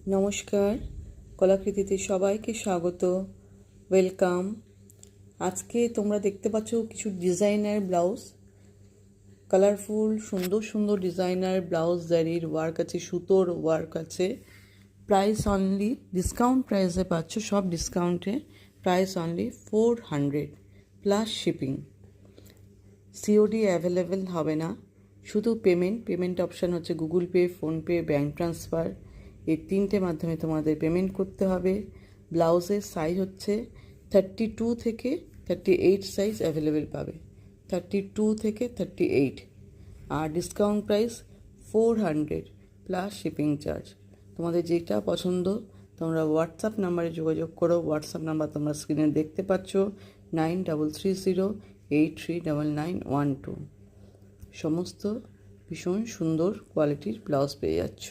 নমস্কার, কলাকৃতিতে সবাইকে স্বাগত, ওয়েলকাম। আজকে তোমরা দেখতে পাচ্ছ কিছু ডিজাইনার ব্লাউজ, কালারফুল সুন্দর সুন্দর ডিজাইনার ব্লাউজ, জারির ওয়ার্ক আছে, সুতোর ওয়ার্ক আছে। প্রাইস অনলি ডিসকাউন্ট প্রাইসে পাচ্ছ, সব ডিসকাউন্টে। Price only 400 plus shipping. COD available হবে না, শুধু পেমেন্ট অপশান হচ্ছে Google pay, PhonePe, bank transfer, এই তিনটে মাধ্যমে তোমাদের পেমেন্ট করতে হবে। ব্লাউজের সাইজ হচ্ছে 32 থেকে 38 সাইজ অ্যাভেলেবেল পাবে, 32 থেকে 38। আর discount price 400 plus shipping charge. তোমাদের যেটা পছন্দ তোমরা হোয়াটসঅ্যাপ নাম্বারে যোগাযোগ করো। হোয়াটসঅ্যাপ নাম্বার তোমরা স্ক্রিনে দেখতে পাচ্ছ, 9330839912। সমস্ত ভীষণ সুন্দর কোয়ালিটির ব্লাউজ পেয়ে যাচ্ছ।